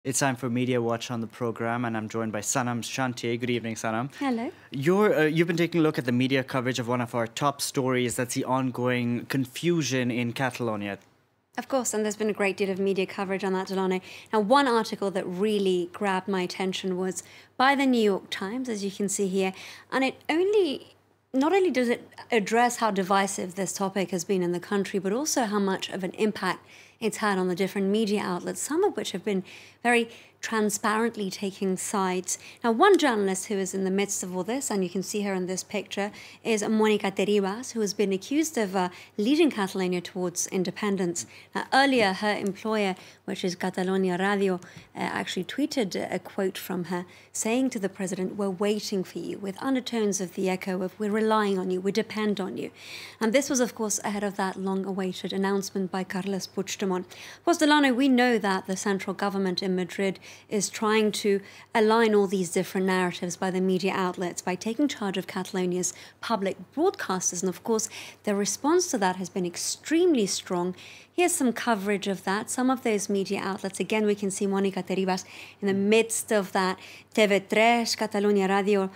It's time for Media Watch on the program, and I'm joined by Sanam Shantier. Good evening, Sanam. Hello. You've been taking a look at the media coverage of one of our top stories. That's the ongoing confusion in Catalonia. Of course, and there's been a great deal of media coverage on that, Delano. Now, one article that really grabbed my attention was by the New York Times, as you can see here, and not only does it address how divisive this topic has been in the country, but also how much of an impact it's had on the different media outlets, some of which have been very transparently taking sides. Now, one journalist who is in the midst of all this, and you can see her in this picture, is Mónica Terribas, who has been accused of leading Catalonia towards independence. Now, earlier, her employer, which is Catalonia Radio, actually tweeted a quote from her saying to the president, "We're waiting for you," with undertones of the echo of "we're relying on you, we depend on you." And this was, of course, ahead of that long-awaited announcement by Carles Puigdemont. Of course, Delano, we know that the central government in Madrid is trying to align all these different narratives by the media outlets by taking charge of Catalonia's public broadcasters. And of course, the response to that has been extremely strong. Here's some coverage of that. Some of those media outlets, again, we can see Mónica Terribas in the midst of that, TV3, Catalunya Radio,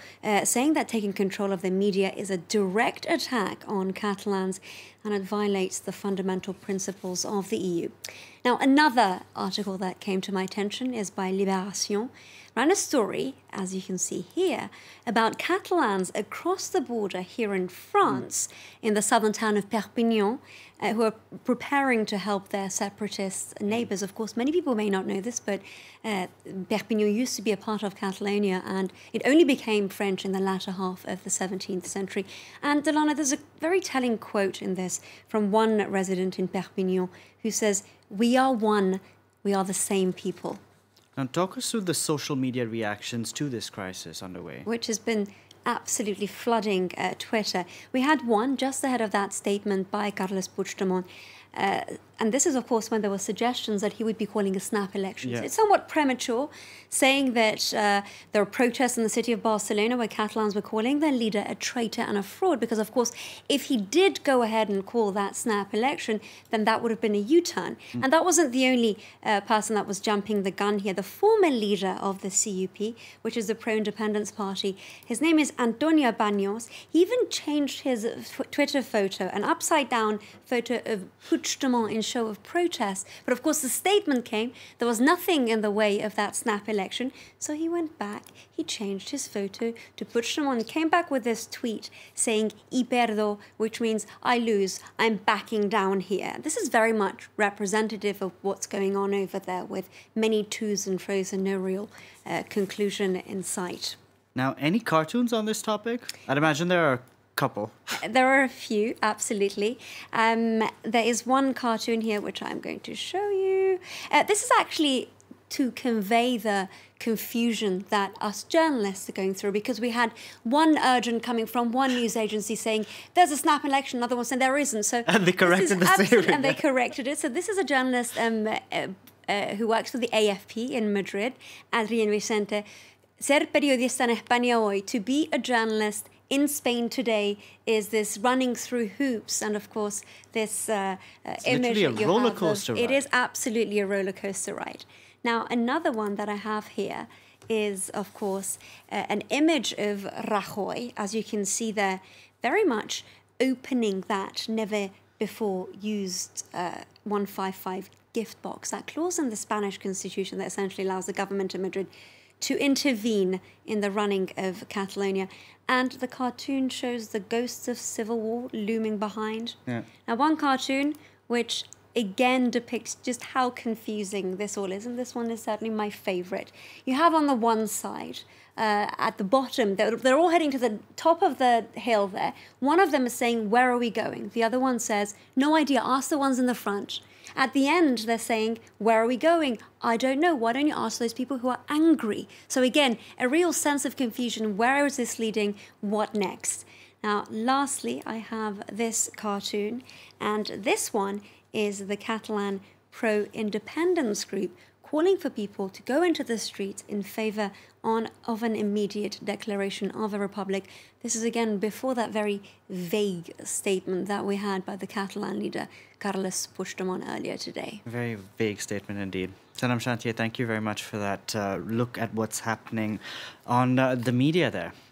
saying that taking control of the media is a direct attack on Catalans and it violates the fundamental principles of the EU. Now, another article that came to my attention is by Libération. Ran a story, as you can see here, about Catalans across the border here in France, in the southern town of Perpignan, who are preparing to help their separatist neighbours. Of course, many people may not know this, but Perpignan used to be a part of Catalonia, and it only became French in the latter half of the 17th century. And Delana, there's a very telling quote in this from one resident in Perpignan who says, "We are one, we are the same people." Now, talk us through the social media reactions to this crisis underway. Which has been absolutely flooding Twitter. We had one just ahead of that statement by Carles Puigdemont. And this is, of course, when there were suggestions that he would be calling a snap election. Yeah. So it's somewhat premature, saying that there are protests in the city of Barcelona where Catalans were calling their leader a traitor and a fraud, because, of course, if he did go ahead and call that snap election, then that would have been a U-turn. And that wasn't the only person that was jumping the gun here. The former leader of the CUP, which is the pro-independence party, his name is Antonio Baños. He even changed his Twitter photo, an upside-down photo of Puigdemont in show of protest. But of course the statement came, there was nothing in the way of that snap election, so he went back, he changed his photo to Puigdemont and came back with this tweet saying "y perdo," which means "I lose, I'm backing down here." This is very much representative of what's going on over there, with many to's and fro's and no real conclusion in sight. Now, any cartoons on this topic? I'd imagine there are couple. There are a few, absolutely. There is one cartoon here which I'm going to show you. This is actually to convey the confusion that us journalists are going through, because we had one urgent coming from one news agency saying there's a snap election, another one saying there isn't. So and they corrected the same. And they corrected it. So this is a journalist who works for the AFP in Madrid, Adrián Vicente. Ser periodista en España hoy, to be a journalist in Spain today, is this running through hoops, and of course this image a that you roller have coaster of, ride. it is absolutely a roller coaster ride. Now, another one that I have here is, of course, an image of Rajoy, as you can see there, very much opening that never before used 155 gift box, that clause in the Spanish constitution that essentially allows the government of Madrid to intervene in the running of Catalonia. And the cartoon shows the ghosts of civil war looming behind. Yeah. Now, one cartoon which again depicts just how confusing this all is, and this one is certainly my favorite. You have on the one side, at the bottom, they're all heading to the top of the hill there. One of them is saying, "Where are we going?" The other one says, "No idea, ask the ones in the front." At the end, they're saying, "Where are we going? I don't know. Why don't you ask those people who are angry?" So again, a real sense of confusion. Where is this leading? What next? Now, lastly, I have this cartoon, and this one is the Catalan pro-independence group calling for people to go into the streets in favour of an immediate declaration of a republic. This is again before that very vague statement that we had by the Catalan leader, Carles Puigdemont, earlier today. Very vague statement indeed. Sanam Shantier, thank you very much for that look at what's happening on the media there.